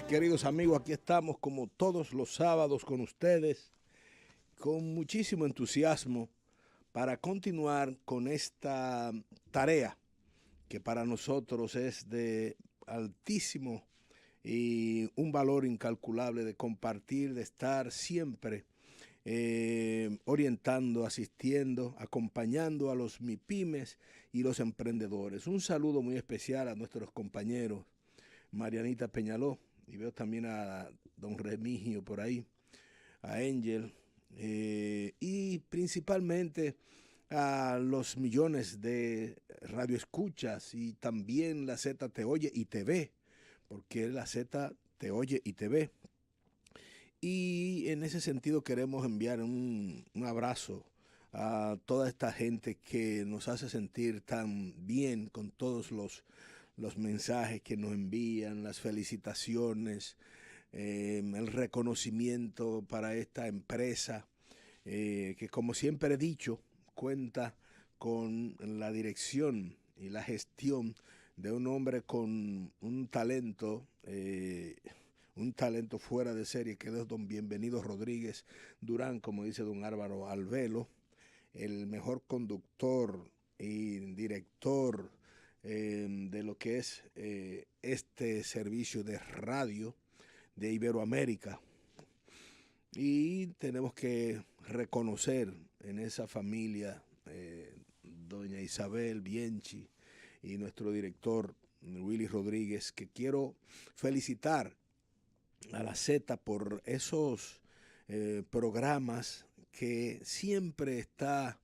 Queridos amigos, aquí estamos como todos los sábados con ustedes, con muchísimo entusiasmo para continuar con esta tarea que para nosotros es de altísimo y un valor incalculable de compartir, de estar siempre orientando, asistiendo, acompañando a los MIPIMES y los emprendedores. Un saludo muy especial a nuestros compañeros Marianita Peñaló, y veo también a don Remigio por ahí, a Angel, y principalmente a los millones de radioescuchas y también la Z te oye y te ve, porque la Z te oye y te ve. Y en ese sentido queremos enviar un abrazo a toda esta gente que nos hace sentir tan bien con todos los mensajes que nos envían, las felicitaciones, el reconocimiento para esta empresa, que como siempre he dicho, cuenta con la dirección y la gestión de un hombre con un talento fuera de serie, que es don Bienvenido Rodríguez Durán, como dice don Álvaro Alvelo, el mejor conductor y director de lo que es este servicio de radio de Iberoamérica. Y tenemos que reconocer en esa familia doña Isabel Bienchi y nuestro director Willy Rodríguez, que quiero felicitar a la Z por esos programas que siempre está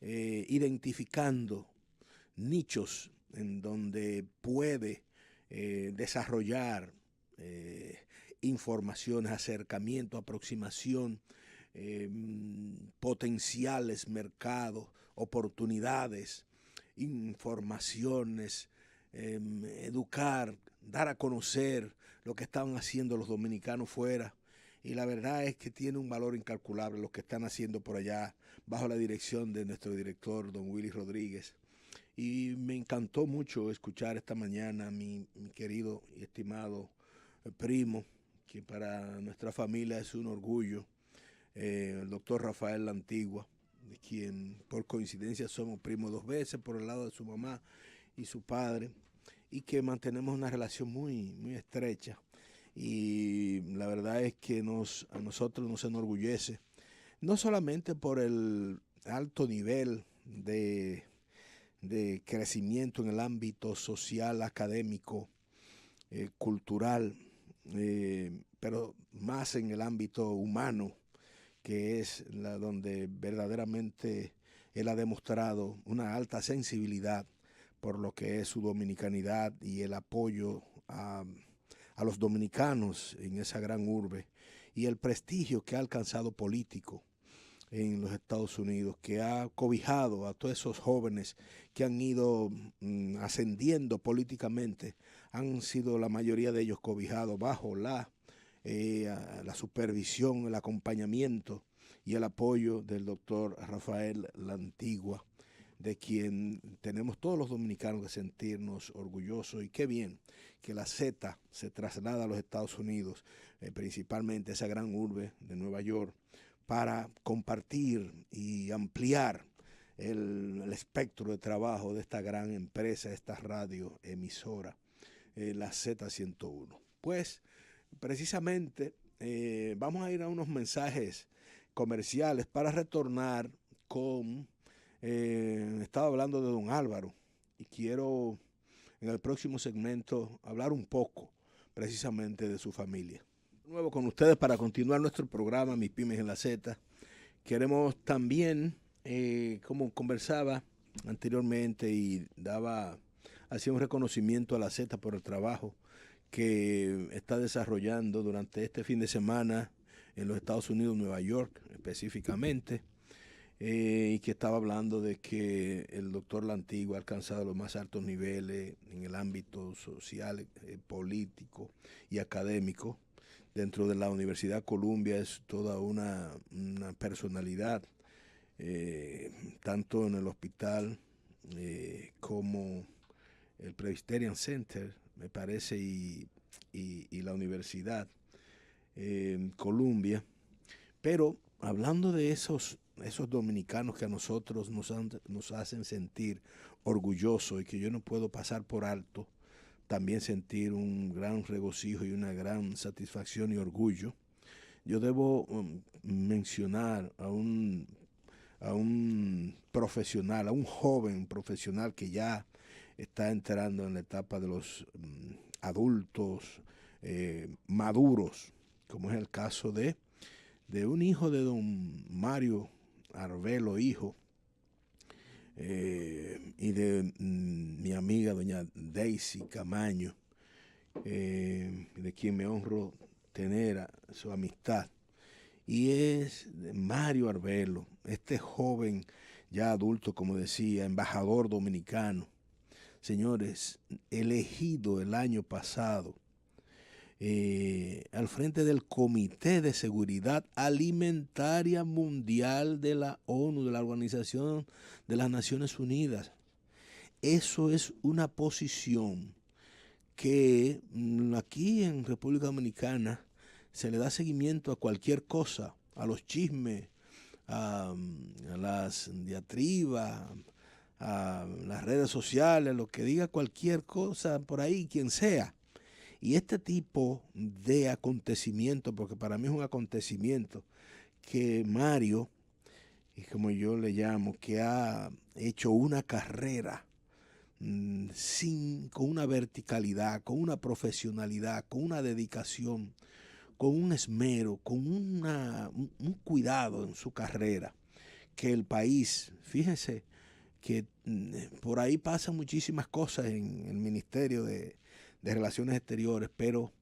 identificando nichos en donde puede desarrollar informaciones, acercamiento, aproximación, eh, potenciales mercados, oportunidades, informaciones, educar, dar a conocer lo que estaban haciendo los dominicanos fuera. Y la verdad es que tiene un valor incalculable lo que están haciendo por allá, bajo la dirección de nuestro director, don Willy Rodríguez. Y me encantó mucho escuchar esta mañana a mi querido y estimado primo, que para nuestra familia es un orgullo, el doctor Rafael La Antigua, de quien por coincidencia somos primos dos veces por el lado de su mamá y su padre, y que mantenemos una relación muy estrecha. Y la verdad es que a nosotros nos enorgullece, no solamente por el alto nivel de crecimiento en el ámbito social, académico, cultural, pero más en el ámbito humano, que es donde verdaderamente él ha demostrado una alta sensibilidad por lo que es su dominicanidad y el apoyo a los dominicanos en esa gran urbe y el prestigio que ha alcanzado político en los Estados Unidos, que ha cobijado a todos esos jóvenes que han ido ascendiendo políticamente, han sido la mayoría de ellos cobijados bajo la supervisión, el acompañamiento y el apoyo del doctor Rafael La Antigua, de quien tenemos todos los dominicanos que sentirnos orgullosos. Y qué bien que la Z se traslada a los Estados Unidos, principalmente esa gran urbe de Nueva York, para compartir y ampliar el espectro de trabajo de esta gran empresa, esta radio emisora, la Z101. Pues precisamente vamos a ir a unos mensajes comerciales para retornar con, estaba hablando de don Álvaro y quiero en el próximo segmento hablar un poco precisamente de su familia. De nuevo con ustedes para continuar nuestro programa Mis Pymes en la Z. Queremos también, como conversaba anteriormente y hacía un reconocimiento a la Z por el trabajo que está desarrollando durante este fin de semana en los Estados Unidos, Nueva York específicamente, y que estaba hablando de que el doctor La Antigua ha alcanzado los más altos niveles en el ámbito social, político y académico. Dentro de la Universidad Columbia es toda una personalidad, tanto en el hospital como el Presbyterian Center, me parece, y y la Universidad Columbia. Pero hablando de esos dominicanos que a nosotros nos hacen sentir orgullosos y que yo no puedo pasar por alto, también sentir un gran regocijo y una gran satisfacción y orgullo, yo debo mencionar a un profesional, a un joven profesional que ya está entrando en la etapa de los adultos maduros, como es el caso de un hijo de don Mario Arbelo, hijo, y de mi amiga doña Daisy Camaño, de quien me honro tener su amistad. Y es de Mario Arbelo, este joven ya adulto, como decía, embajador dominicano. Señores, elegido el año pasado al frente del Comité de Seguridad Alimentaria Mundial de la ONU, de la Organización de las Naciones Unidas. Eso es una posición que aquí en República Dominicana se le da seguimiento a cualquier cosa, a los chismes, a las diatribas, a las redes sociales, lo que diga cualquier cosa por ahí, quien sea. Y este tipo de acontecimiento, porque para mí es un acontecimiento, que Mario, y como yo le llamo, que ha hecho una carrera con una verticalidad, con una profesionalidad, con una dedicación, con un esmero, con un cuidado en su carrera, que el país, fíjense que por ahí pasan muchísimas cosas en el Ministerio de Relaciones Exteriores, pero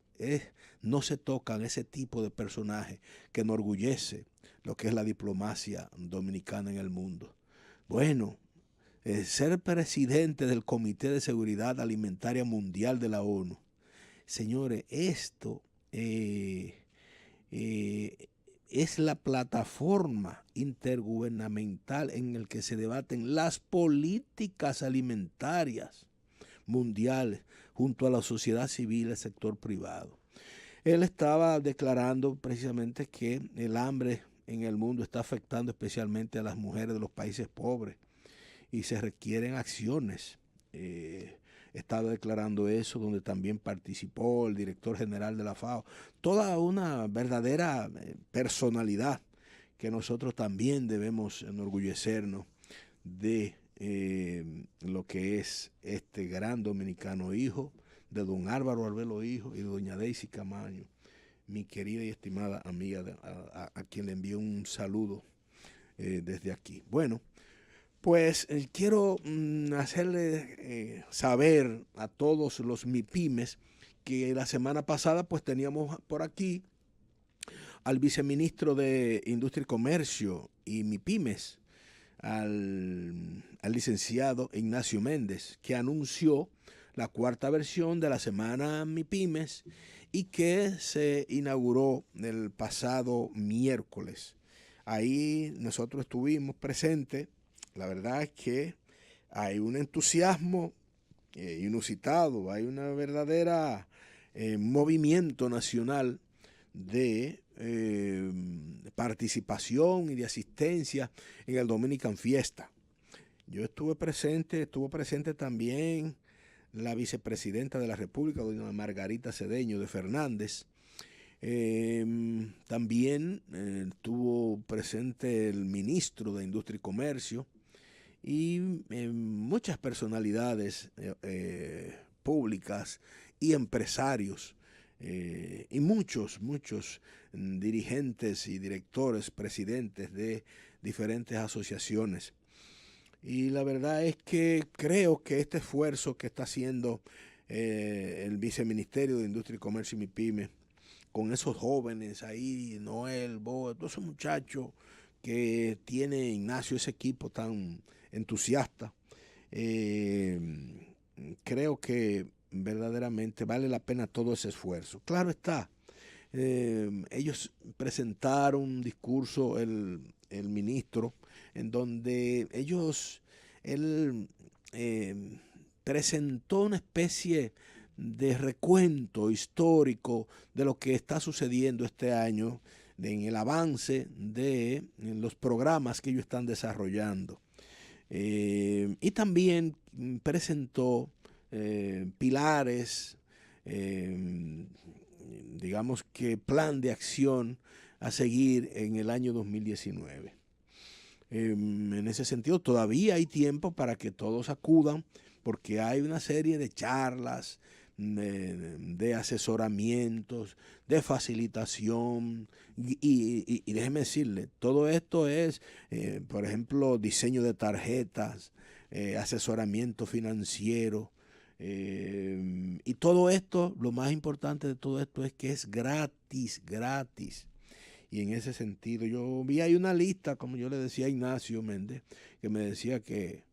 no se tocan ese tipo de personajes que enorgullece lo que es la diplomacia dominicana en el mundo. Bueno, ser presidente del Comité de Seguridad Alimentaria Mundial de la ONU, señores, esto es la plataforma intergubernamental en la que se debaten las políticas alimentarias mundiales junto a la sociedad civil y el sector privado. Él estaba declarando precisamente que el hambre en el mundo está afectando especialmente a las mujeres de los países pobres y se requieren acciones. Estaba declarando eso, donde también participó el director general de la FAO, toda una verdadera personalidad que nosotros también debemos enorgullecernos de lo que es este gran dominicano, hijo de don Álvaro Arbelo, hijo, y de doña Daisy Camaño, mi querida y estimada amiga, a quien le envío un saludo desde aquí. Bueno, pues quiero hacerle saber a todos los MIPYMES que la semana pasada pues teníamos por aquí al viceministro de Industria y Comercio y MIPYMES, al licenciado Ignacio Méndez, que anunció la cuarta versión de la Semana MIPYMES y que se inauguró el pasado miércoles. Ahí nosotros estuvimos presentes. La verdad es que hay un entusiasmo inusitado, hay una verdadera movimiento nacional de participación y de asistencia en el Dominican Fiesta. Yo estuvo presente también la vicepresidenta de la República, doña Margarita Cedeño de Fernández. También estuvo presente el ministro de Industria y Comercio y muchas personalidades públicas y empresarios y muchos dirigentes y directores, presidentes de diferentes asociaciones. Y la verdad es que creo que este esfuerzo que está haciendo el Viceministerio de Industria y Comercio y MIPYME, con esos jóvenes ahí, Noel, Bo, todos esos muchachos que tiene Ignacio, ese equipo tan entusiasta, creo que verdaderamente vale la pena todo ese esfuerzo. Claro está, ellos presentaron un discurso, el ministro, en donde él presentó una especie de recuento histórico de lo que está sucediendo este año en el avance de los programas que ellos están desarrollando. Y también presentó pilares, digamos que plan de acción a seguir en el año 2019. En ese sentido, todavía hay tiempo para que todos acudan, porque hay una serie de charlas, de asesoramientos, de facilitación, y déjeme decirle, todo esto es, por ejemplo, diseño de tarjetas, asesoramiento financiero, y todo esto, lo más importante de todo esto es que es gratis, gratis. Y en ese sentido, yo vi ahí una lista, como yo le decía a Ignacio Méndez, que me decía que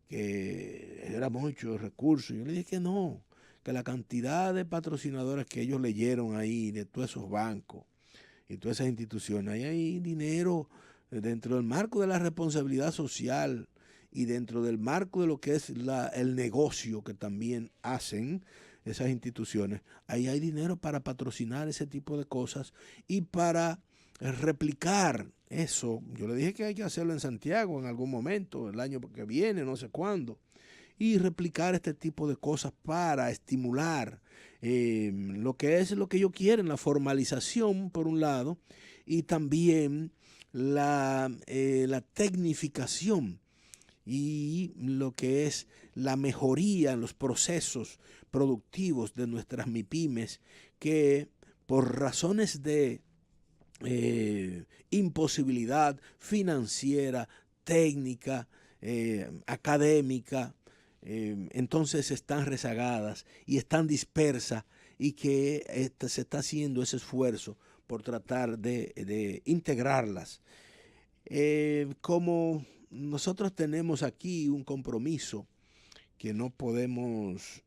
era mucho recurso. Yo le dije que no, que la cantidad de patrocinadores que ellos leyeron ahí, de todos esos bancos y todas esas instituciones, ahí hay dinero dentro del marco de la responsabilidad social y dentro del marco de lo que es el negocio que también hacen esas instituciones. Ahí hay dinero para patrocinar ese tipo de cosas y para replicar eso. Yo le dije que hay que hacerlo en Santiago en algún momento, el año que viene, no sé cuándo, y replicar este tipo de cosas para estimular lo que es lo que ellos quieren, la formalización por un lado, y también la tecnificación y lo que es la mejoría en los procesos productivos de nuestras MIPYMES, que por razones de imposibilidad financiera, técnica, académica, entonces están rezagadas y están dispersas, y que se está haciendo ese esfuerzo por tratar de integrarlas. Como nosotros tenemos aquí un compromiso que no podemos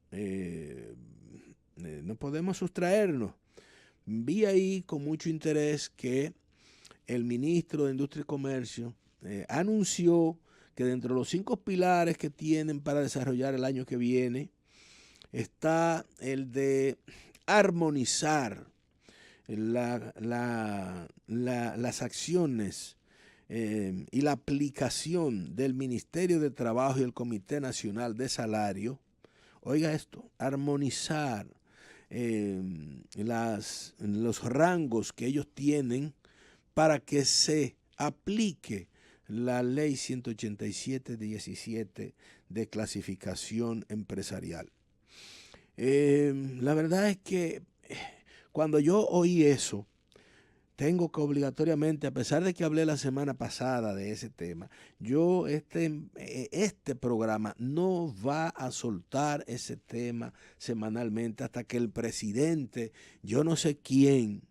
sustraernos, vi ahí con mucho interés que el ministro de Industria y Comercio anunció que dentro de los 5 pilares que tienen para desarrollar el año que viene está el de armonizar las acciones y la aplicación del Ministerio de Trabajo y el Comité Nacional de Salario. Oiga esto, armonizar los rangos que ellos tienen para que se aplique la ley 187-17 de clasificación empresarial. La verdad es que cuando yo oí eso, tengo que obligatoriamente, a pesar de que hablé la semana pasada de ese tema, este programa no va a soltar ese tema semanalmente hasta que el presidente, yo no sé quién,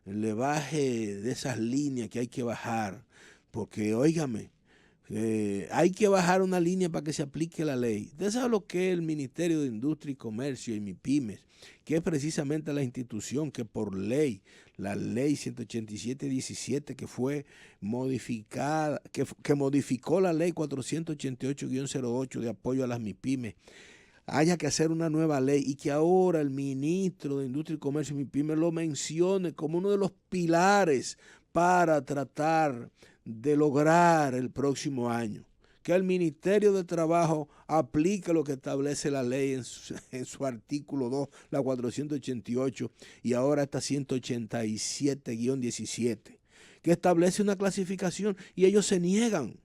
le baje de esas líneas que hay que bajar, porque óigame, hay que bajar una línea para que se aplique la ley. Usted sabe lo que es el Ministerio de Industria y Comercio y MIPYMES, que es precisamente la institución que por ley, la ley 187-17, que fue modificada, que modificó la ley 488-08 de apoyo a las MIPYMES, haya que hacer una nueva ley, y que ahora el ministro de Industria y Comercio y MIPYMES lo mencione como uno de los pilares para tratar de lograr el próximo año, que el Ministerio de Trabajo aplique lo que establece la ley en su artículo 2, la 488, y ahora esta 187-17, que establece una clasificación, y ellos se niegan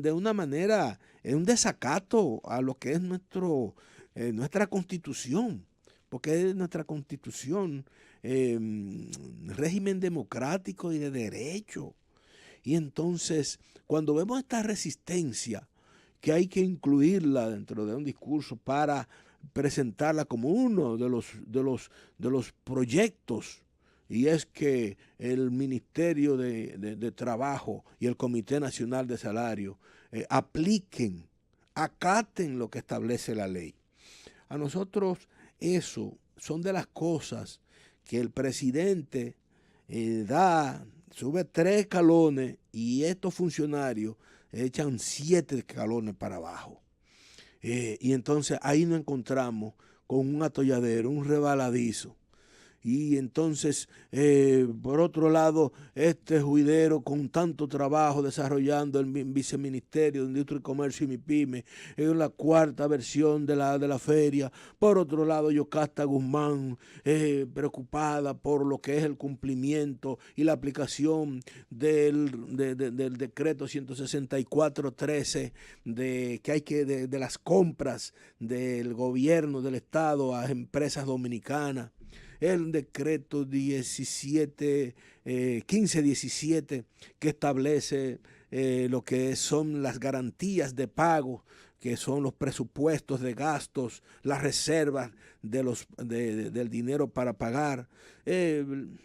de una manera, un desacato a lo que es nuestra Constitución, porque es nuestra Constitución, régimen democrático y de derecho. Y entonces, cuando vemos esta resistencia, que hay que incluirla dentro de un discurso para presentarla como uno de los proyectos, y es que el Ministerio de Trabajo y el Comité Nacional de Salario acaten lo que establece la ley. A nosotros eso son de las cosas que el presidente sube 3 escalones, y estos funcionarios echan 7 escalones para abajo. Y entonces ahí nos encontramos con un atolladero, un rebaladizo. Y entonces, por otro lado, este juidero con tanto trabajo desarrollando el viceministerio de Industria y Comercio y MIPYME, en la cuarta versión de la feria. Por otro lado, Yocasta Guzmán, preocupada por lo que es el cumplimiento y la aplicación del decreto 164.13 de las compras del gobierno del Estado a empresas dominicanas. El decreto 1517 que establece lo que son las garantías de pago, que son los presupuestos de gastos, las reservas del dinero para pagar, el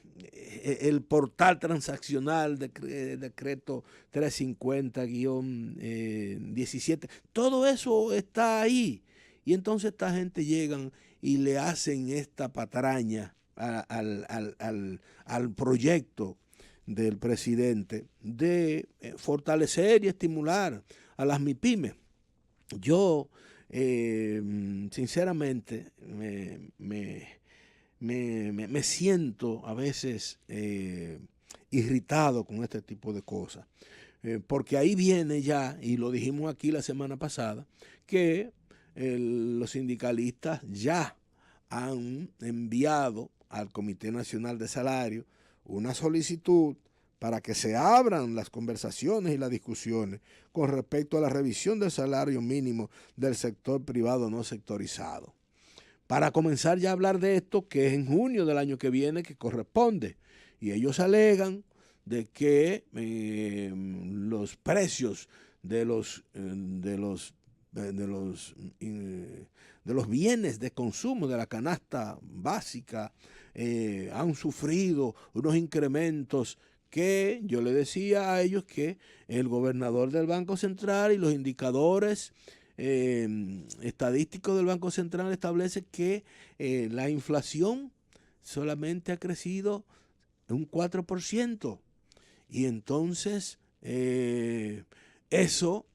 portal transaccional, decreto 350-17, todo eso está ahí. Y entonces esta gente llegan y le hacen esta patraña al proyecto del presidente de fortalecer y estimular a las MIPYMES. Yo, sinceramente, me siento a veces irritado con este tipo de cosas, porque ahí viene ya, y lo dijimos aquí la semana pasada, que los sindicalistas ya han enviado al Comité Nacional de Salario una solicitud para que se abran las conversaciones y las discusiones con respecto a la revisión del salario mínimo del sector privado no sectorizado. Para comenzar ya a hablar de esto, que es en junio del año que viene que corresponde. Y ellos alegan de que los precios de los bienes de consumo de la canasta básica han sufrido unos incrementos que yo le decía a ellos que el gobernador del Banco Central y los indicadores estadísticos del Banco Central establecen que la inflación solamente ha crecido un 4%. Y entonces eso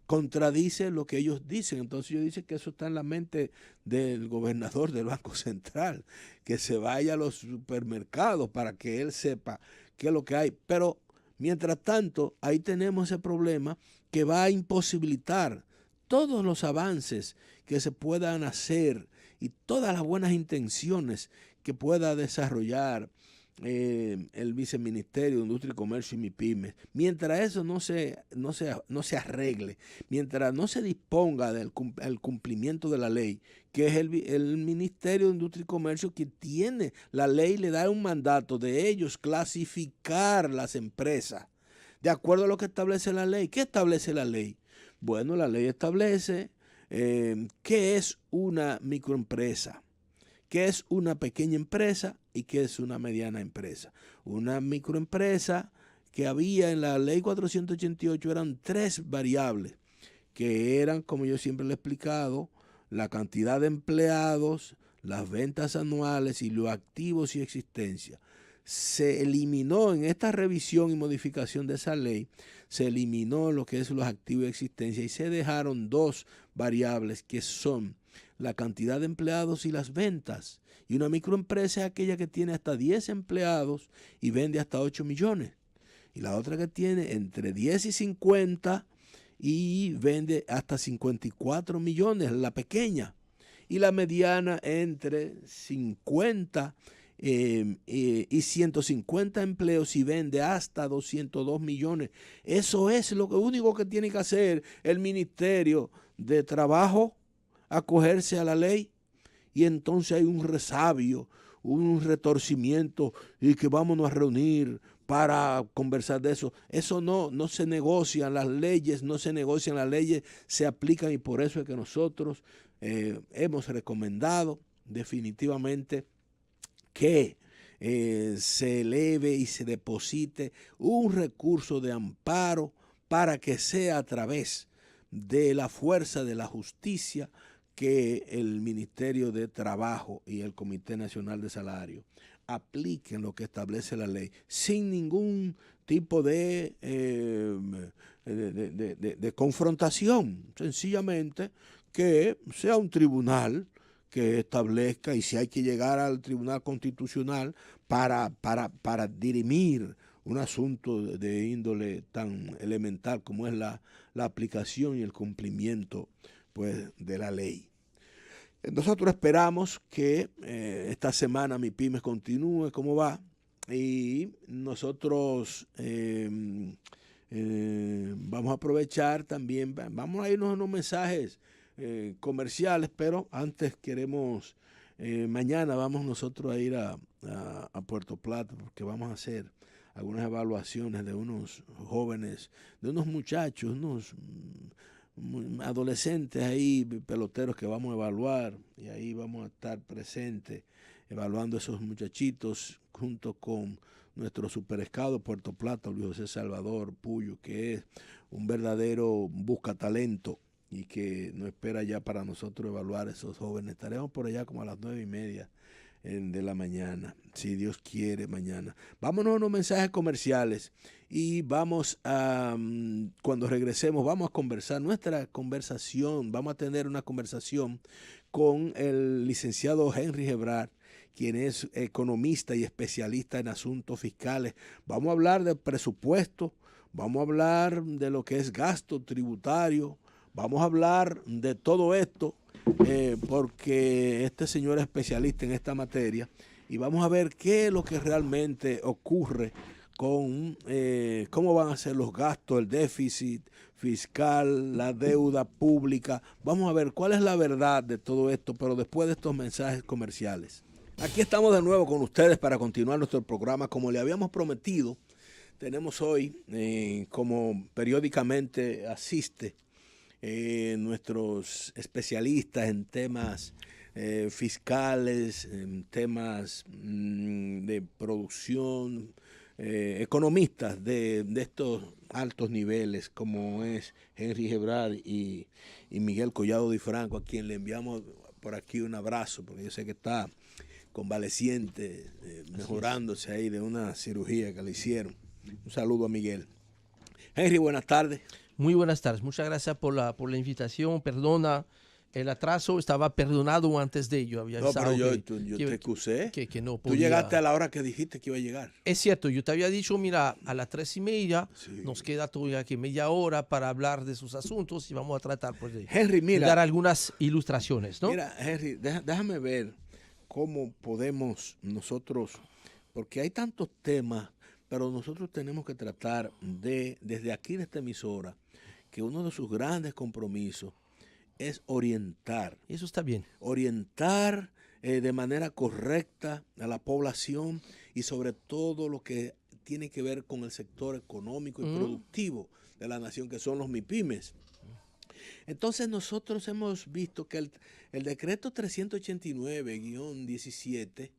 contradice lo que ellos dicen. Entonces ellos dicen que eso está en la mente del gobernador del Banco Central, que se vaya a los supermercados para que él sepa qué es lo que hay. Pero mientras tanto, ahí tenemos ese problema que va a imposibilitar todos los avances que se puedan hacer y todas las buenas intenciones que pueda desarrollar el Viceministerio de Industria y Comercio y MIPYMES. Mientras eso no se arregle, mientras no se disponga del cumplimiento de la ley, que es el Ministerio de Industria y Comercio que tiene, la ley le da un mandato de ellos clasificar las empresas de acuerdo a lo que establece la ley. ¿Qué establece la ley? Bueno, la ley establece qué es una microempresa, qué es una pequeña empresa y qué es una mediana empresa. Una microempresa que había en la ley 488 eran 3 variables, que eran, como yo siempre le he explicado, la cantidad de empleados, las ventas anuales y los activos y existencia. Se eliminó en esta revisión y modificación de esa ley, se eliminó lo que es los activos y existencia y se dejaron 2 variables que son la cantidad de empleados y las ventas. Y una microempresa es aquella que tiene hasta 10 empleados y vende hasta 8 millones. Y la otra que tiene entre 10 y 50 y vende hasta 54 millones, la pequeña. Y la mediana entre 50 y 150 empleos y vende hasta 202 millones. Eso es lo único que tiene que hacer el Ministerio de Trabajo, acogerse a la ley. Y entonces hay un resabio, un retorcimiento y que vámonos a reunir para conversar de eso. Eso no se negocian, las leyes no se negocian, las leyes se aplican y por eso es que nosotros hemos recomendado definitivamente que se eleve y se deposite un recurso de amparo para que sea a través de la fuerza de la justicia que el Ministerio de Trabajo y el Comité Nacional de Salario apliquen lo que establece la ley sin ningún tipo de confrontación. Sencillamente que sea un tribunal que establezca, y si hay que llegar al Tribunal Constitucional para dirimir un asunto de índole tan elemental como es la aplicación y el cumplimiento, pues, de la ley. Nosotros esperamos que esta semana MIPYMES continúe como va, y nosotros vamos a aprovechar también, vamos a irnos a unos mensajes comerciales, pero antes queremos, mañana vamos nosotros a ir a Puerto Plata, porque vamos a hacer algunas evaluaciones de unos jóvenes, de unos muchachos, unos adolescentes ahí, peloteros que vamos a evaluar, y ahí vamos a estar presentes evaluando a esos muchachitos junto con nuestro superescado Puerto Plata, Luis José Salvador Puyo, que es un verdadero buscatalento y que nos espera ya para nosotros evaluar a esos jóvenes. Estaremos por allá como a las 9:30 de la mañana, si Dios quiere, mañana. Vámonos a unos mensajes comerciales y vamos a, cuando regresemos, vamos a conversar, vamos a tener una conversación con el licenciado Henry Gebrar, quien es economista y especialista en asuntos fiscales. Vamos a hablar del presupuesto, vamos a hablar de lo que es gasto tributario, vamos a hablar de todo esto, porque este señor es especialista en esta materia, y vamos a ver qué es lo que realmente ocurre con cómo van a ser los gastos, el déficit fiscal, la deuda pública. Vamos a ver cuál es la verdad de todo esto, pero después de estos mensajes comerciales. Aquí estamos de nuevo con ustedes para continuar nuestro programa. Como le habíamos prometido, tenemos hoy, como periódicamente asiste, nuestros especialistas en temas fiscales, en temas de producción, economistas de estos altos niveles, como es Henry Gebrar y Miguel Collado Di Franco, a quien le enviamos por aquí un abrazo, porque yo sé que está convaleciente, mejorándose ahí de una cirugía que le hicieron. Un saludo a Miguel. Henry, buenas tardes. Muy buenas tardes, muchas gracias por la invitación. Perdona el atraso, estaba perdonado antes de ello. Había No, pero yo que, te excusé. Que no podía. Tú llegaste a la hora que dijiste que iba a llegar. Es cierto, yo te había dicho, mira, a las 3:30 sí. Nos queda todavía aquí media hora para hablar de sus asuntos y vamos a tratar pues, Henry, mira, de dar algunas ilustraciones, ¿no? Mira, Henry, déjame ver cómo podemos nosotros, porque hay tantos temas, pero nosotros tenemos que tratar de, desde aquí de esta emisora, que uno de sus grandes compromisos es orientar. Eso está bien. Orientar de manera correcta a la población, y sobre todo lo que tiene que ver con el sector económico y productivo de la nación, que son los MIPYMES. Entonces nosotros hemos visto que el decreto 389-17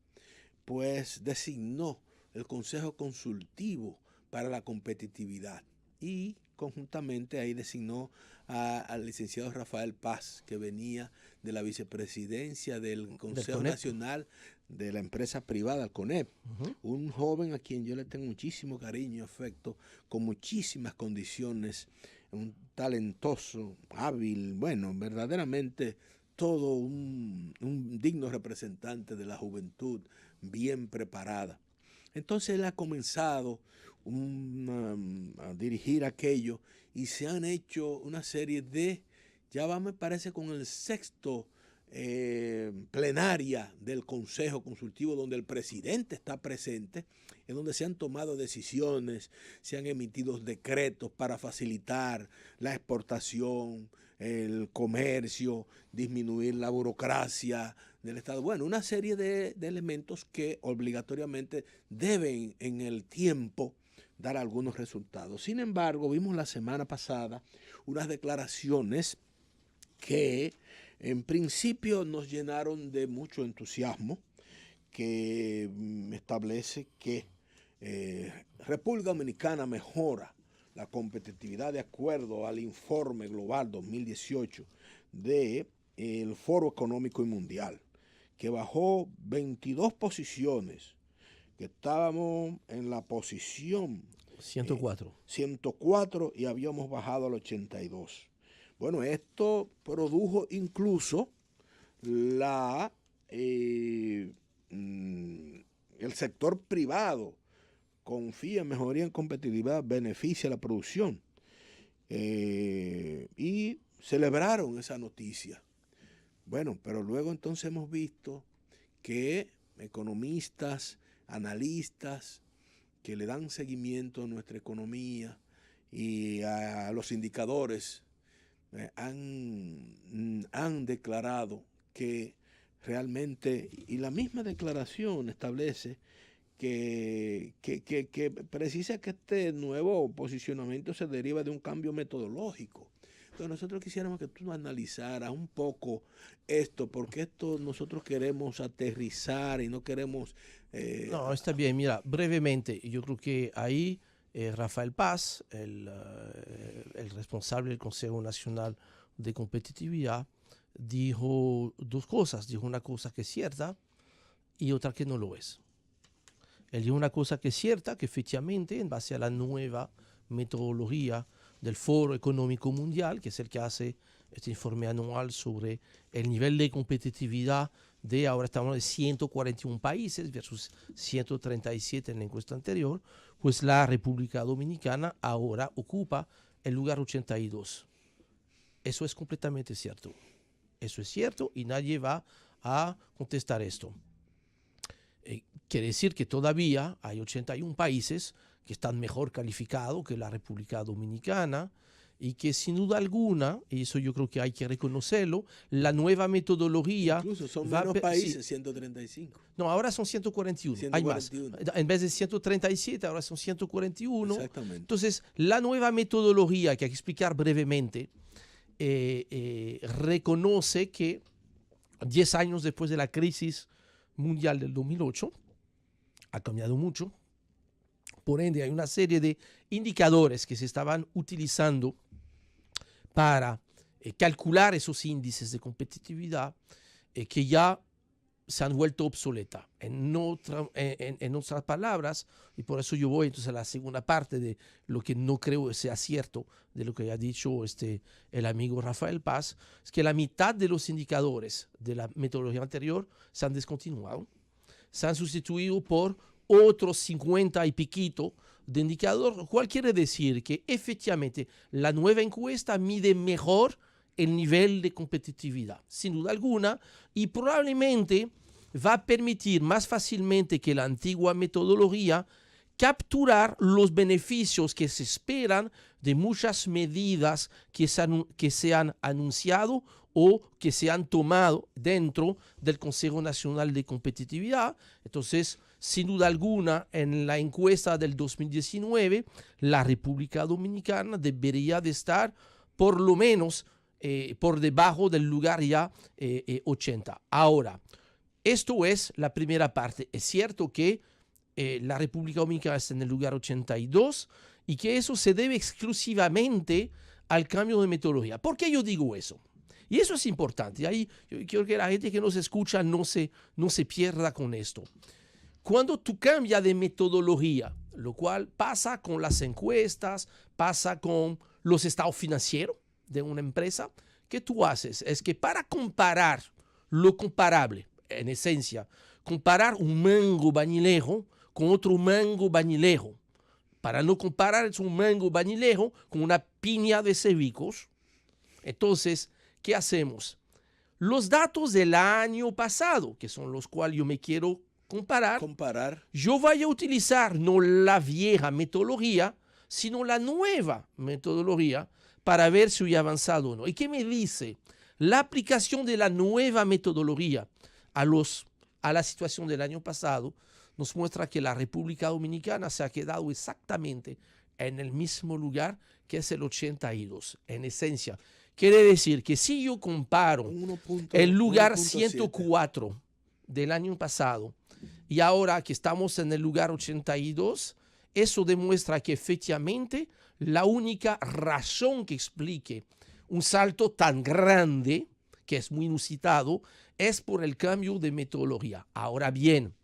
pues designó el Consejo Consultivo para la Competitividad, y conjuntamente ahí designó al licenciado Rafael Paz, que venía de la vicepresidencia del Consejo Nacional de la empresa privada, el CONEP, un joven a quien yo le tengo muchísimo cariño y afecto, con muchísimas condiciones, un talentoso, hábil, bueno, verdaderamente todo un digno representante de la juventud, bien preparada. Entonces él ha comenzado a dirigir aquello, y se han hecho una serie de, ya va, me parece, con el sexto plenaria del Consejo Consultivo, donde el presidente está presente, en donde se han tomado decisiones, se han emitido decretos para facilitar la exportación, el comercio, disminuir la burocracia del Estado. Bueno, una serie de elementos que obligatoriamente deben en el tiempo dar algunos resultados. Sin embargo, vimos la semana pasada unas declaraciones que en principio nos llenaron de mucho entusiasmo, que establece que República Dominicana mejora la competitividad de acuerdo al informe global 2018 del Foro Económico y Mundial, que bajó 22 posiciones, que estábamos en la posición 104 y habíamos bajado al 82. Bueno, esto produjo incluso la, el sector privado confía en mejoría en competitividad, beneficia la producción. Y celebraron esa noticia. Bueno, pero luego entonces hemos visto que economistas, analistas que le dan seguimiento a nuestra economía y a los indicadores han declarado que realmente, y la misma declaración establece que precisa que este nuevo posicionamiento se deriva de un cambio metodológico. Entonces nosotros quisiéramos que tú analizaras un poco esto, porque esto nosotros queremos aterrizar y no queremos... No, está bien, mira, brevemente, yo creo que ahí Rafael Paz, el responsable del Consejo Nacional de Competitividad, dijo dos cosas. Dijo una cosa que es cierta y otra que no lo es. Él dijo una cosa que es cierta, que efectivamente, en base a la nueva metodología del Foro Económico Mundial, que es el que hace este informe anual sobre el nivel de competitividad de, ahora estamos de 141 países versus 137 en la encuesta anterior, pues la República Dominicana ahora ocupa el lugar 82. Eso es completamente cierto. Eso es cierto y nadie va a contestar esto. Quiere decir que todavía hay 81 países que están mejor calificados que la República Dominicana y que sin duda alguna, y eso yo creo que hay que reconocerlo, la nueva metodología... Incluso son menos países, sí. 135. No, ahora son 141. 141. Hay más. En vez de 137, ahora son 141. Exactamente. Entonces, la nueva metodología, que hay que explicar brevemente, reconoce que 10 años después de la crisis mundial del 2008, ha cambiado mucho. Por ende, hay una serie de indicadores que se estaban utilizando para calcular esos índices de competitividad que ya se han vuelto obsoletas. En otras palabras, y por eso yo voy entonces a la segunda parte de lo que no creo sea cierto de lo que ha dicho el amigo Rafael Paz, es que la mitad de los indicadores de la metodología anterior se han descontinuado, se han sustituido por otros 50 y piquito de indicador, lo cual quiere decir que efectivamente la nueva encuesta mide mejor el nivel de competitividad, sin duda alguna, y probablemente va a permitir más fácilmente que la antigua metodología capturar los beneficios que se esperan de muchas medidas que se han anunciado o que se han tomado dentro del Consejo Nacional de Competitividad. Entonces, sin duda alguna, en la encuesta del 2019, la República Dominicana debería de estar por lo menos por debajo del lugar ya 80. Ahora, esto es la primera parte. Es cierto que la República Dominicana está en el lugar 82 y que eso se debe exclusivamente al cambio de metodología. ¿Por qué yo digo eso? Y eso es importante. Ahí yo quiero que la gente que nos escucha no se pierda con esto. Cuando tú cambias de metodología, lo cual pasa con las encuestas, pasa con los estados financieros de una empresa, ¿qué tú haces? Es que para comparar lo comparable, en esencia, comparar un mango bañilejo con otro mango bañilejo, para no comparar un mango bañilejo con una piña de cebicos, entonces, ¿qué hacemos? Los datos del año pasado, que son los cuales yo me quiero comparar, yo voy a utilizar no la vieja metodología, sino la nueva metodología para ver si he avanzado o no. ¿Y qué me dice? La aplicación de la nueva metodología a la situación del año pasado nos muestra que la República Dominicana se ha quedado exactamente en el mismo lugar que es el 82. En esencia, quiere decir que si yo comparo el lugar 104 del año pasado y ahora que estamos en el lugar 82, eso demuestra que efectivamente la única razón que explique un salto tan grande, que es muy inusitado, es por el cambio de metodología. Ahora bien,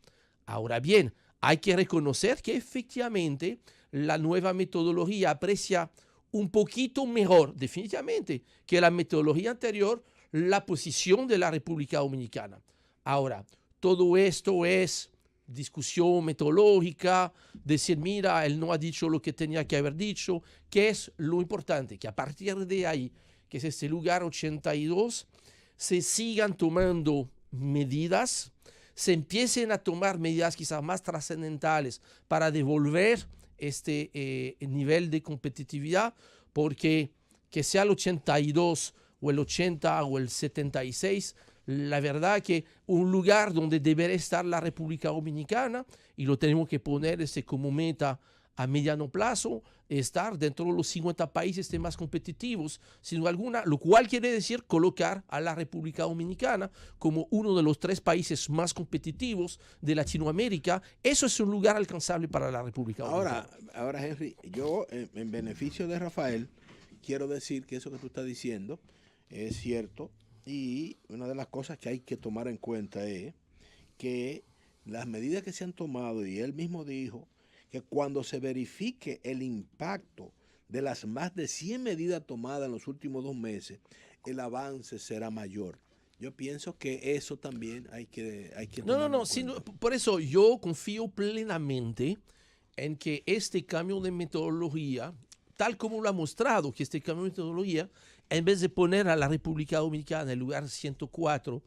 hay que reconocer que efectivamente la nueva metodología aprecia un poquito mejor, definitivamente, que la metodología anterior, la posición de la República Dominicana. Ahora, todo esto es discusión metodológica, decir, mira, él no ha dicho lo que tenía que haber dicho, que es lo importante, que a partir de ahí, que es este lugar 82, se sigan tomando medidas, se empiecen a tomar medidas quizás más trascendentales para devolver este nivel de competitividad, porque que sea el 82 o el 80 o el 76, la verdad que un lugar donde debería estar la República Dominicana, y lo tenemos que poner como meta a mediano plazo, estar dentro de los 50 países más competitivos, sin duda alguna, lo cual quiere decir colocar a la República Dominicana como uno de los 3 países más competitivos de Latinoamérica. Eso es un lugar alcanzable para la República Dominicana. Ahora Henry, yo en beneficio de Rafael, quiero decir que eso que tú estás diciendo es cierto, y una de las cosas que hay que tomar en cuenta es que las medidas que se han tomado, y él mismo dijo, que cuando se verifique el impacto de las más de 100 medidas tomadas en los últimos 2 meses, el avance será mayor. Yo pienso que eso también hay que No, por eso yo confío plenamente en que este cambio de metodología, tal como lo ha mostrado, que este cambio de metodología, en vez de poner a la República Dominicana en el lugar 104,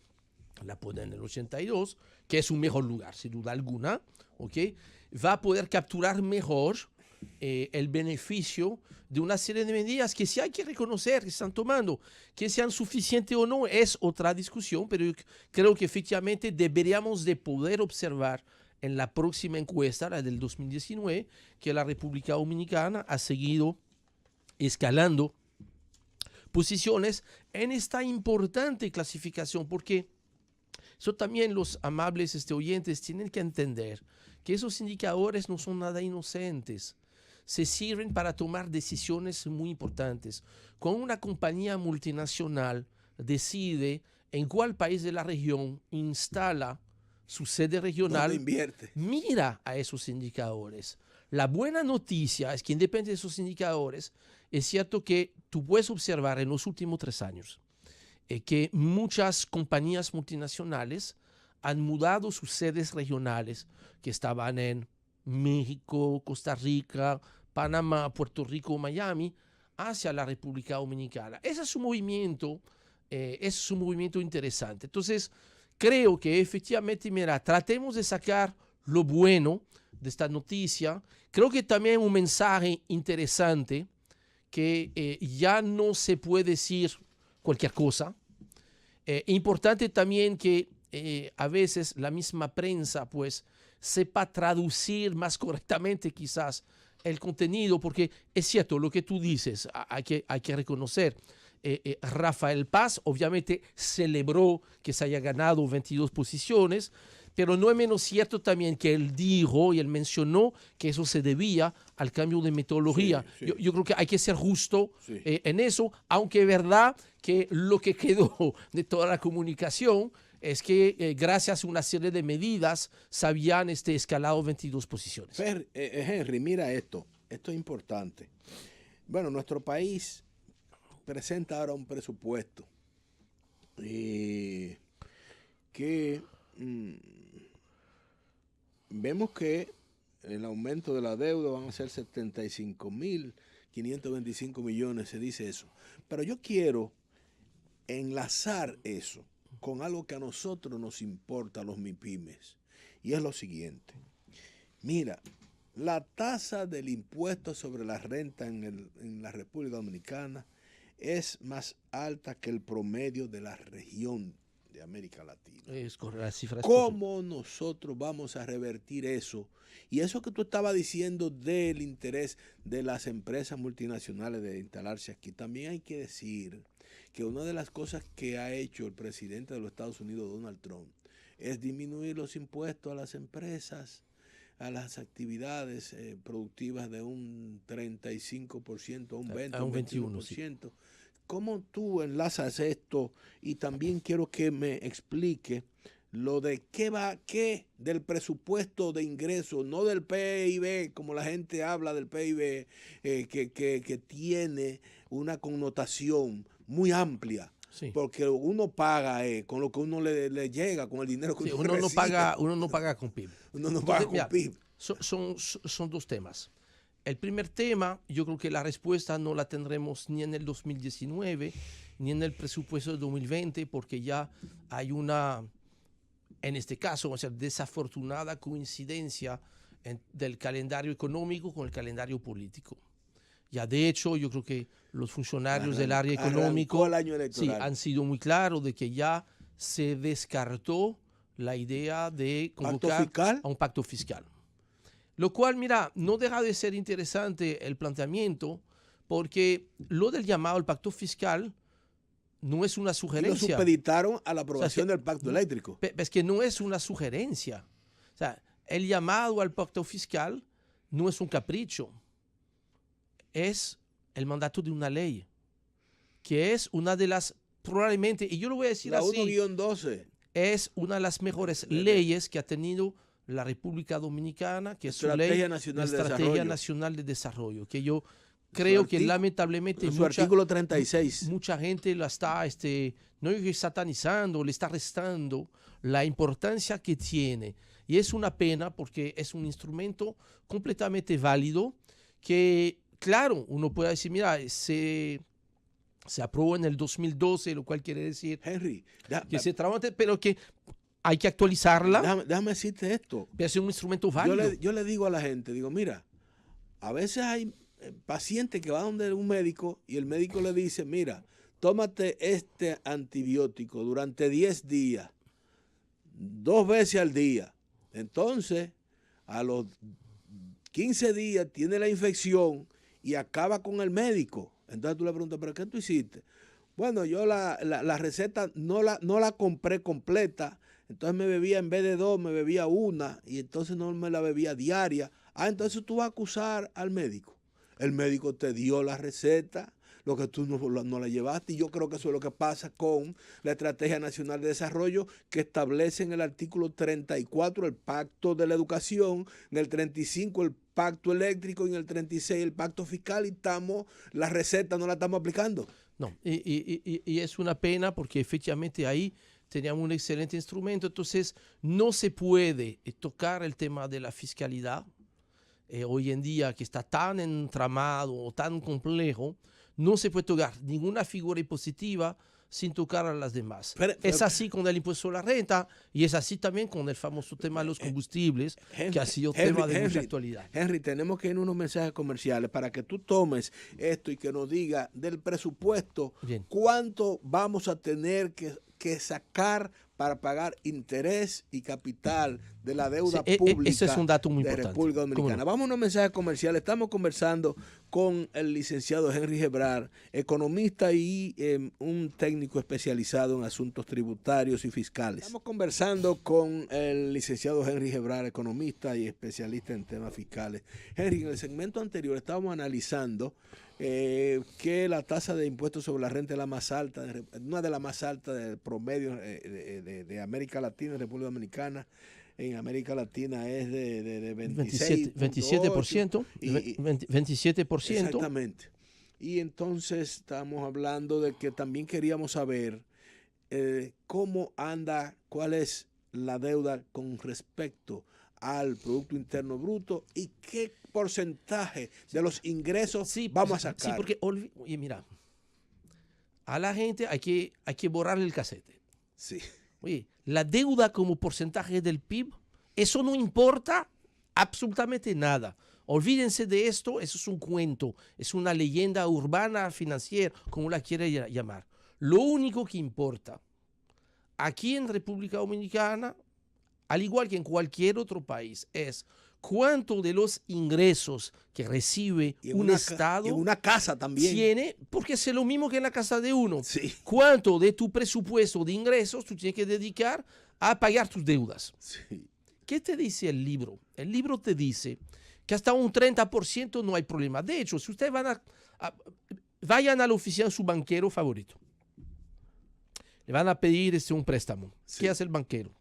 la pone en el 82, que es un mejor lugar, sin duda alguna, ¿ok? Va a poder capturar mejor el beneficio de una serie de medidas que sí hay que reconocer que están tomando. Que sean suficientes o no es otra discusión, pero yo creo que efectivamente deberíamos de poder observar en la próxima encuesta, la del 2019, que la República Dominicana ha seguido escalando posiciones en esta importante clasificación, porque eso también los amables oyentes tienen que entender que esos indicadores no son nada inocentes. Se sirven para tomar decisiones muy importantes. Cuando una compañía multinacional decide en cuál país de la región instala su sede regional, mira a esos indicadores. La buena noticia es que independientemente de esos indicadores, es cierto que tú puedes observar en los últimos 3 años que muchas compañías multinacionales han mudado sus sedes regionales que estaban en México, Costa Rica, Panamá, Puerto Rico, Miami, hacia la República Dominicana. Ese es un movimiento interesante. Entonces, creo que efectivamente, mira, tratemos de sacar lo bueno de esta noticia. Creo que también un mensaje interesante que ya no se puede decir cualquier cosa. Importante también que a veces la misma prensa pues sepa traducir más correctamente quizás el contenido, porque es cierto lo que tú dices, hay que reconocer. Rafael Paz obviamente celebró que se haya ganado 22 posiciones, pero no es menos cierto también que él dijo y él mencionó que eso se debía al cambio de metodología. Sí. Yo creo que hay que ser justo en eso, aunque es verdad que lo que quedó de toda la comunicación es que gracias a una serie de medidas se habían escalado 22 posiciones. Henry, mira esto es importante. Bueno, nuestro país presenta ahora un presupuesto que vemos que el aumento de la deuda van a ser 75.525 millones, se dice eso. Pero yo quiero enlazar eso con algo que a nosotros nos importa, a los MIPYMES, y es lo siguiente. Mira, la tasa del impuesto sobre la renta en la República Dominicana es más alta que el promedio de la región de América Latina. Es correcto, la cifra es ¿Cómo nosotros vamos a revertir eso? Y eso que tú estabas diciendo del interés de las empresas multinacionales de instalarse aquí, también hay que decir que una de las cosas que ha hecho el presidente de los Estados Unidos, Donald Trump, es disminuir los impuestos a las empresas, a las actividades productivas de un 35%, un 20%, a un 21%. 21%. ¿Cómo tú enlazas esto? Y también quiero que me explique lo de qué del presupuesto de ingresos, no del PIB, como la gente habla del PIB, que tiene una connotación muy amplia. Sí. porque uno paga con lo que uno le llega, con el dinero que Sí, uno uno no recibe. paga, uno no paga con PIB. Uno no Entonces, paga con mira, PIB. son dos temas. El primer tema, yo creo que la respuesta no la tendremos ni en el 2019 ni en el presupuesto de 2020, porque ya hay una, en este caso, o sea, desafortunada coincidencia del calendario económico con el calendario político. Ya de hecho, yo creo que los funcionarios del área económica el año sí, electoral. han sido muy claros de que ya se descartó la idea de convocar a un pacto fiscal. Lo cual, mira, no deja de ser interesante el planteamiento, porque lo del llamado al pacto fiscal no es una sugerencia. Y lo supeditaron a la aprobación del pacto eléctrico. Es que no es una sugerencia. O sea, el llamado al pacto fiscal no es un capricho. Es el mandato de una ley, que es una de las, probablemente, y yo lo voy a decir la así, 1-12. Es una de las mejores leyes que ha tenido la República Dominicana, que es su ley, la Estrategia Nacional de Desarrollo, que yo creo que lamentablemente su artículo 36. Mucha gente la está, no satanizando, le está restando la importancia que tiene. Y es una pena porque es un instrumento completamente válido que, claro, uno puede decir, mira, se aprobó en el 2012, lo cual quiere decir Henry, que se trabajó, pero que hay que actualizarla. Déjame decirte esto. Es un instrumento válido. Yo le digo a la gente, digo, mira, a veces hay pacientes que van donde un médico y el médico le dice, mira, tómate este antibiótico durante 10 días, 2 veces al día. Entonces, a los 15 días tiene la infección y acaba con el médico. Entonces tú le preguntas, ¿pero qué tú hiciste? Bueno, yo la receta no la compré completa, entonces me bebía, en vez de 2, me bebía 1, y entonces no me la bebía diaria. Entonces tú vas a acusar al médico. El médico te dio la receta, lo que tú no la llevaste, y yo creo que eso es lo que pasa con la Estrategia Nacional de Desarrollo, que establece en el artículo 34 el Pacto de la Educación, en el 35 el Pacto Eléctrico y en el 36 el Pacto Fiscal, y la receta no la estamos aplicando. No, y es una pena porque efectivamente ahí teníamos un excelente instrumento. Entonces no se puede tocar el tema de la fiscalidad hoy en día, que está tan entramado o tan complejo. No se puede tocar ninguna figura impositiva sin tocar a las demás. Es así con el impuesto a la renta y es así también con el famoso tema de los combustibles, que ha sido tema de mucha actualidad. Henry, tenemos que ir a unos mensajes comerciales para que tú tomes esto y que nos diga del presupuesto. Bien. ¿Cuánto vamos a tener que sacar para pagar interés y capital de la deuda pública? Ese es un dato muy de importante. República Dominicana? Vamos a unos mensajes comerciales. Estamos conversando con el licenciado Henry Gebrar, economista y un técnico especializado en asuntos tributarios y fiscales. Estamos conversando con el licenciado Henry Gebrar, economista y especialista en temas fiscales. Henry, en el segmento anterior estábamos analizando que la tasa de impuestos sobre la renta es la más alta, una de las más altas del promedio de América Latina y República Dominicana. En América Latina es de 27%. 27%. Exactamente. Y entonces estamos hablando de que también queríamos saber cómo anda, cuál es la deuda con respecto al Producto Interno Bruto y qué porcentaje de los ingresos vamos a sacar. Sí, porque, oye, mira, a la gente hay que borrarle el casete. Sí. Oye, la deuda como porcentaje del PIB, eso no importa absolutamente nada. Olvídense de esto, eso es un cuento, es una leyenda urbana, financiera, como la quiera llamar. Lo único que importa aquí en República Dominicana, al igual que en cualquier otro país, es cuánto de los ingresos que recibe un Estado y una casa también tiene, porque es lo mismo que en la casa de uno. Sí. Cuánto de tu presupuesto de ingresos tú tienes que dedicar a pagar tus deudas. Sí. ¿Qué te dice el libro? El libro te dice que hasta un 30% no hay problema. De hecho, si ustedes vayan a la oficina de su banquero favorito, le van a pedir un préstamo. Sí. ¿Qué hace el banquero?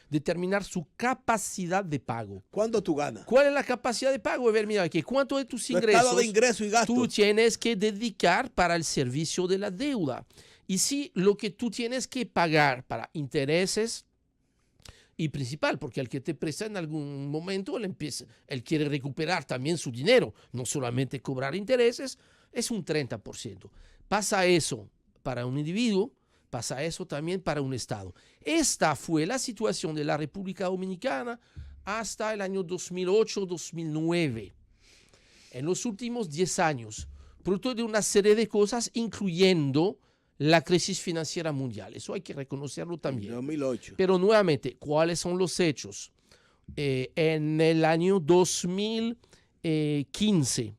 Determinar su capacidad de pago. ¿Cuánto tú ganas? ¿Cuál es la capacidad de pago? A ver, mira, que cuánto de tus ingresos estado de ingreso y gasto tú tienes que dedicar para el servicio de la deuda. Y si lo que tú tienes que pagar para intereses y principal, porque el que te presta en algún momento, él quiere recuperar también su dinero, no solamente cobrar intereses, es un 30%. Pasa eso para un individuo, pasa eso también para un Estado. Esta fue la situación de la República Dominicana hasta el año 2008-2009. En los últimos 10 años, producto de una serie de cosas, incluyendo la crisis financiera mundial. Eso hay que reconocerlo también. 2008. Pero nuevamente, ¿cuáles son los hechos? En el año 2015,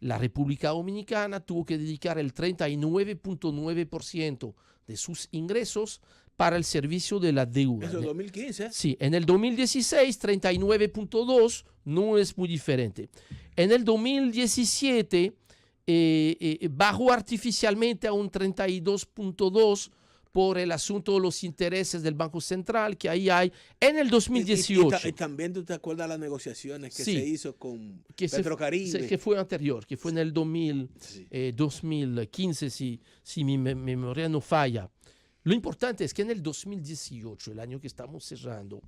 la República Dominicana tuvo que dedicar el 39.9% de sus ingresos para el servicio de la deuda. Eso es 2015. Sí, en el 2016, 39.2%, no es muy diferente. En el 2017, bajó artificialmente a un 32.2% por el asunto de los intereses del Banco Central que ahí hay en el 2018. Y también tú te acuerdas las negociaciones que Sí, se hizo con que Petrocaribe. que fue anterior, que fue en el 2015, si mi memoria no falla. Lo importante es que en el 2018, el año que estamos cerrando,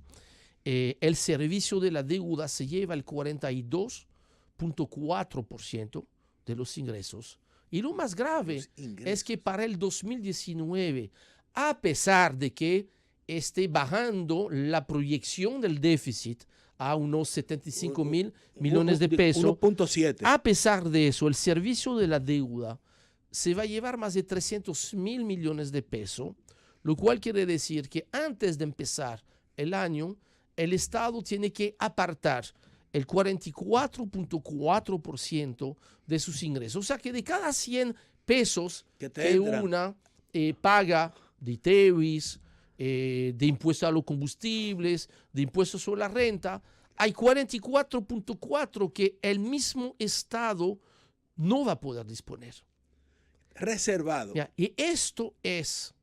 el servicio de la deuda se lleva el 42.4% de los ingresos. Y lo más grave es que para el 2019, a pesar de que esté bajando la proyección del déficit a unos 75 mil millones de pesos, 1.7. a pesar de eso, el servicio de la deuda se va a llevar más de 300 mil millones de pesos, lo cual quiere decir que antes de empezar el año, el Estado tiene que apartar el 44.4% de sus ingresos. O sea que de cada 100 pesos que una paga de ITEVIS, de impuestos a los combustibles, de impuestos sobre la renta, hay 44.4 que el mismo Estado no va a poder disponer. Reservado. Y esto es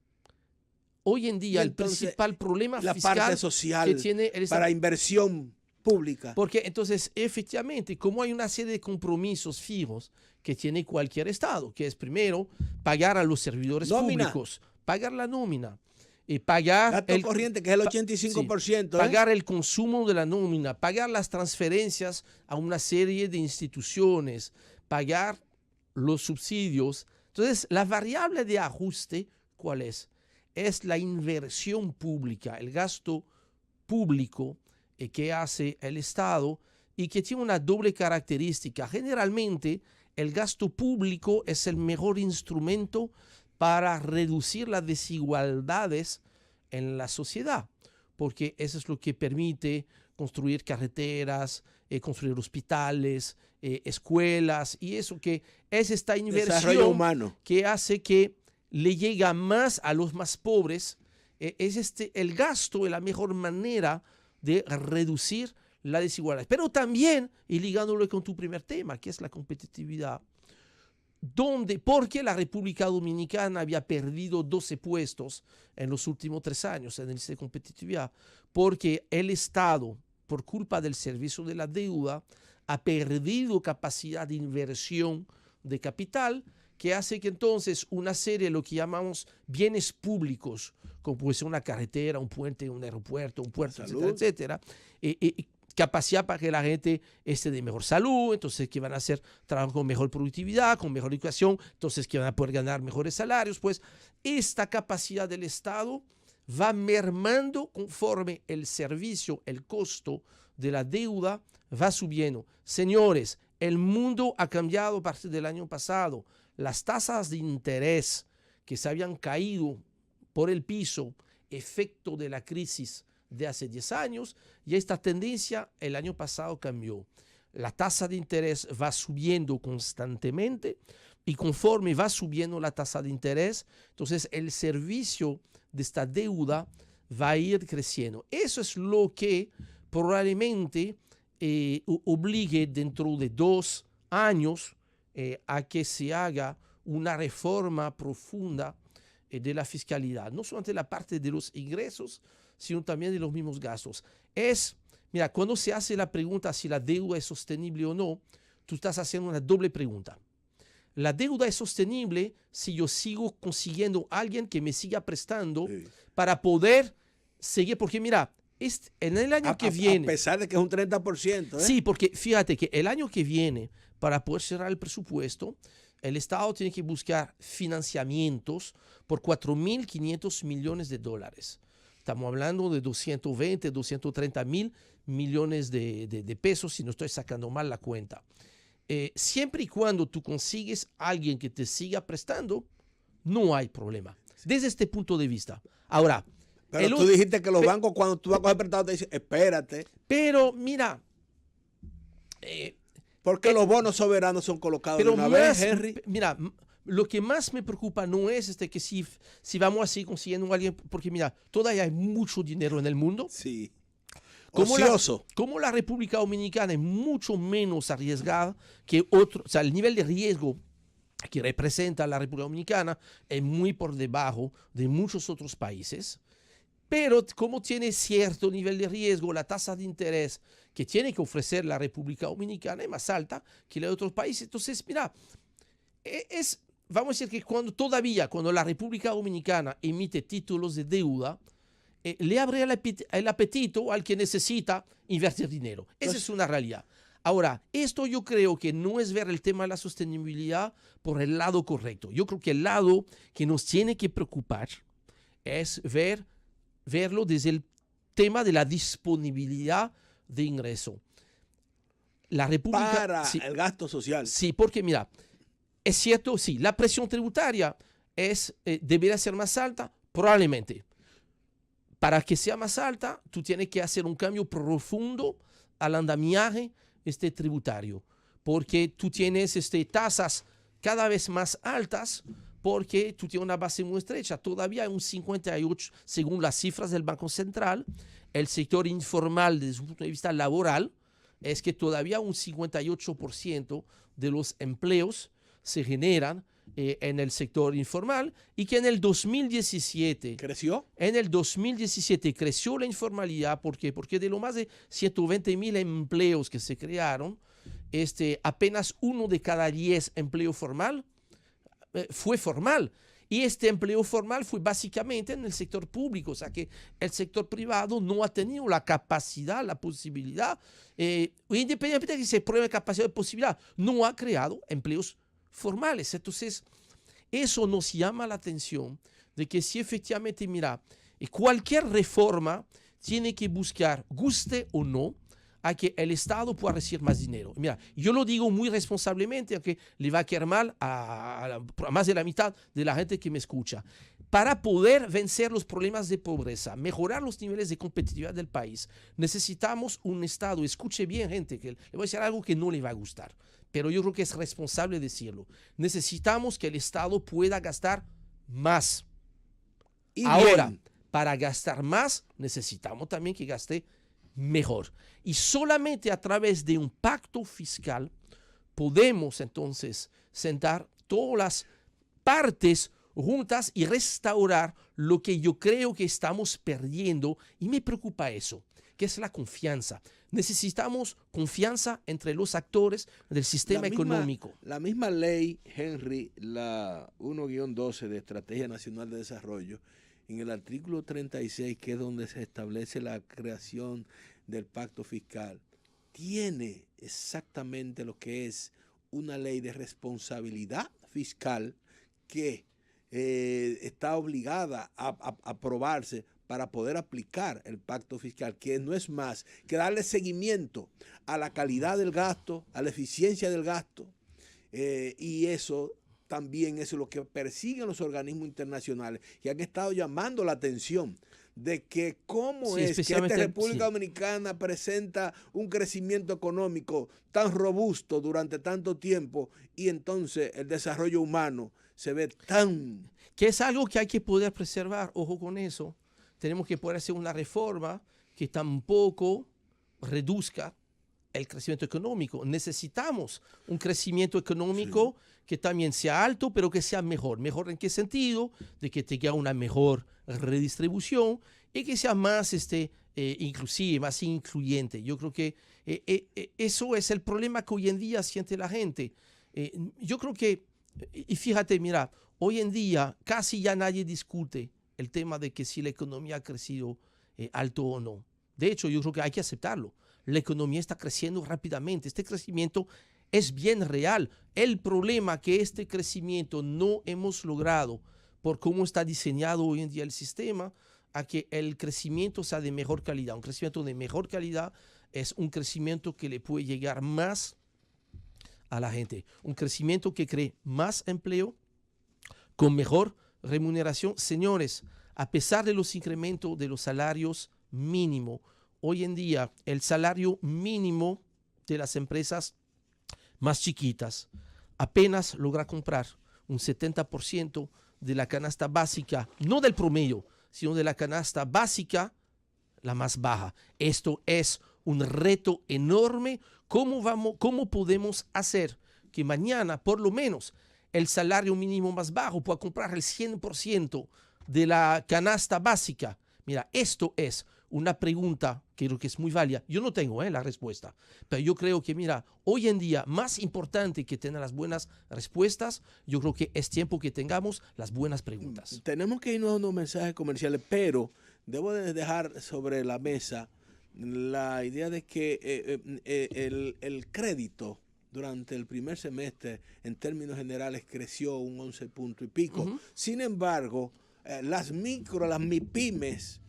hoy en día el principal problema la fiscal parte social que tiene el Estado. Para inversión pública. Porque entonces, efectivamente, como hay una serie de compromisos fijos que tiene cualquier Estado, que es primero pagar a los servidores públicos, pagar la nómina, pagar gasto corriente, que es el 85%. Sí, pagar el consumo de la nómina, pagar las transferencias a una serie de instituciones, pagar los subsidios. Entonces, la variable de ajuste, ¿cuál es? Es la inversión pública, el gasto público que hace el Estado y que tiene una doble característica. Generalmente, el gasto público es el mejor instrumento para reducir las desigualdades en la sociedad, porque eso es lo que permite construir carreteras, construir hospitales, escuelas, y eso que es esta inversión humano que hace que le llega más a los más pobres. Es el gasto es la mejor manera de reducir la desigualdad. Pero también, y ligándolo con tu primer tema, que es la competitividad, porque la República Dominicana había perdido 12 puestos en los últimos 3 años en el índice de competitividad, porque el Estado, por culpa del servicio de la deuda, ha perdido capacidad de inversión de capital, que hace que entonces una serie de lo que llamamos bienes públicos, como puede ser una carretera, un puente, un aeropuerto, un puerto, etcétera, capacidad para que la gente esté de mejor salud, entonces que van a hacer trabajo con mejor productividad, con mejor educación, entonces que van a poder ganar mejores salarios, pues esta capacidad del Estado va mermando conforme el servicio, el costo de la deuda va subiendo. Señores, el mundo ha cambiado a partir del año pasado. Las tasas de interés que se habían caído por el piso, efecto de la crisis de hace 10 años, y esta tendencia el año pasado cambió. La tasa de interés va subiendo constantemente y conforme va subiendo la tasa de interés, entonces el servicio de esta deuda va a ir creciendo. Eso es lo que probablemente obligue dentro de 2 años a que se haga una reforma profunda de la fiscalidad, no solamente la parte de los ingresos, sino también de los mismos gastos. Mira, cuando se hace la pregunta si la deuda es sostenible o no, tú estás haciendo una doble pregunta. la deuda es sostenible si yo sigo consiguiendo a alguien que me siga prestando para poder seguir, porque mira, en el año que viene... A pesar de que es un 30%. Sí, porque fíjate que el año que viene, para poder cerrar el presupuesto, el Estado tiene que buscar financiamientos por 4.500 millones de dólares. Estamos hablando de 220, 230 mil millones de pesos, si no estoy sacando mal la cuenta. Siempre y cuando tú consigues a alguien que te siga prestando, no hay problema. Desde este punto de vista. Ahora... Pero tú dijiste que los bancos, cuando tú vas a coger prestado, te dicen, espérate. Pero mira... porque los bonos soberanos son colocados de una vez, Henry. Mira, lo que más me preocupa no es que si vamos así consiguiendo a alguien, porque mira, todavía hay mucho dinero en el mundo. Sí. Ocioso. Como la República Dominicana es mucho menos arriesgada que otro, o sea, el nivel de riesgo que representa la República Dominicana es muy por debajo de muchos otros países. Pero como tiene cierto nivel de riesgo, la tasa de interés que tiene que ofrecer la República Dominicana es más alta que la de otros países. Entonces, mira, vamos a decir que cuando la República Dominicana emite títulos de deuda, le abre el apetito al que necesita invertir dinero. Esa es una realidad. Ahora, esto yo creo que no es ver el tema de la sostenibilidad por el lado correcto. Yo creo que el lado que nos tiene que preocupar es verlo desde el tema de la disponibilidad de ingreso. La República... Para el gasto social. Sí, porque mira, es cierto, sí, la presión tributaria debería ser más alta, probablemente. Para que sea más alta, tú tienes que hacer un cambio profundo al andamiaje tributario, porque tú tienes tasas cada vez más altas, porque tú tienes una base muy estrecha. Todavía hay un 58, según las cifras del Banco Central, el sector informal desde un punto de vista laboral, es que todavía un 58% de los empleos se generan en el sector informal, y que en el 2017... ¿Creció? En el 2017 creció la informalidad. ¿Por qué? Porque de lo más de 120,000 empleos que se crearon, apenas 1 de cada 10 empleo formal fue formal. Y este empleo formal fue básicamente en el sector público, o sea que el sector privado no ha tenido la capacidad, la posibilidad, independientemente de que se pruebe capacidad de posibilidad, no ha creado empleos formales. Entonces, eso nos llama la atención de que si efectivamente, mira, cualquier reforma tiene que buscar, guste o no, a que el Estado pueda recibir más dinero. Mira, yo lo digo muy responsablemente, aunque le va a quedar mal a más de la mitad de la gente que me escucha. Para poder vencer los problemas de pobreza, mejorar los niveles de competitividad del país, necesitamos un Estado. Escuche bien, gente, que le voy a decir algo que no le va a gustar, pero yo creo que es responsable decirlo. Necesitamos que el Estado pueda gastar más. Y ahora, para gastar más, necesitamos también que gaste mejor. Y solamente a través de un pacto fiscal podemos entonces sentar todas las partes juntas y restaurar lo que yo creo que estamos perdiendo, y me preocupa eso, que es la confianza. Necesitamos confianza entre los actores del sistema económico. La misma ley, Henry, la 1-12 de Estrategia Nacional de Desarrollo, en el artículo 36, que es donde se establece la creación del pacto fiscal, tiene exactamente lo que es una ley de responsabilidad fiscal que está obligada a aprobarse para poder aplicar el pacto fiscal, que no es más que darle seguimiento a la calidad del gasto, a la eficiencia del gasto, y eso también es lo que persiguen los organismos internacionales, que han estado llamando la atención de que cómo es que esta República Dominicana presenta un crecimiento económico tan robusto durante tanto tiempo, y entonces el desarrollo humano se ve tan... Que es algo que hay que poder preservar, ojo con eso. Tenemos que poder hacer una reforma que tampoco reduzca el crecimiento económico. Necesitamos un crecimiento económico que también sea alto, pero que sea mejor. ¿Mejor en qué sentido? De que tenga una mejor redistribución y que sea más inclusive, más incluyente. Yo creo que eso es el problema que hoy en día siente la gente. Yo creo que Y fíjate, mira, hoy en día casi ya nadie discute el tema de que si la economía ha crecido alto o no. De hecho, yo creo que hay que aceptarlo. La economía está creciendo rápidamente. Este crecimiento es bien real. El problema es que este crecimiento no hemos logrado, por cómo está diseñado hoy en día el sistema, a que el crecimiento sea de mejor calidad. Un crecimiento de mejor calidad es un crecimiento que le puede llegar más a la gente. Un crecimiento que cree más empleo con mejor remuneración. Señores, a pesar de los incrementos de los salarios mínimos, hoy en día el salario mínimo de las empresas más chiquitas apenas logra comprar un 70% de la canasta básica, no del promedio, sino de la canasta básica, la más baja. Esto es un reto enorme. ¿Cómo podemos hacer que mañana, por lo menos, el salario mínimo más bajo pueda comprar el 100% de la canasta básica? Mira, esto es una pregunta que creo que es muy válida. Yo no tengo la respuesta, pero yo creo que, mira, hoy en día, más importante que tener las buenas respuestas, yo creo que es tiempo que tengamos las buenas preguntas. Tenemos que irnos a unos mensajes comerciales, pero debo de dejar sobre la mesa la idea de que el crédito durante el primer semestre, en términos generales, creció un 11 punto y pico. Sin embargo, las MIPYMES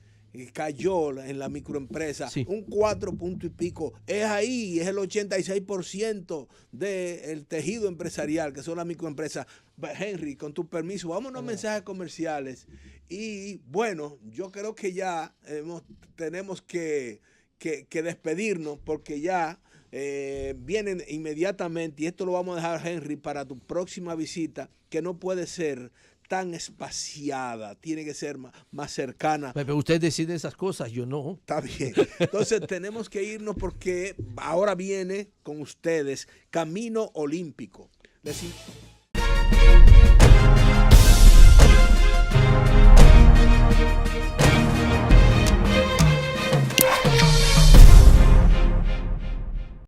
cayó en la microempresa, un 4 punto y pico. Es ahí, es el 86% del tejido empresarial, que son las microempresas. Henry, con tu permiso, vámonos a mensajes comerciales. Y bueno, yo creo que ya tenemos que despedirnos, porque ya vienen inmediatamente, y esto lo vamos a dejar, Henry, para tu próxima visita, que no puede ser tan espaciada, tiene que ser más cercana. Pero usted decide esas cosas, yo no. Está bien. Entonces tenemos que irnos, porque ahora viene con ustedes Camino Olímpico.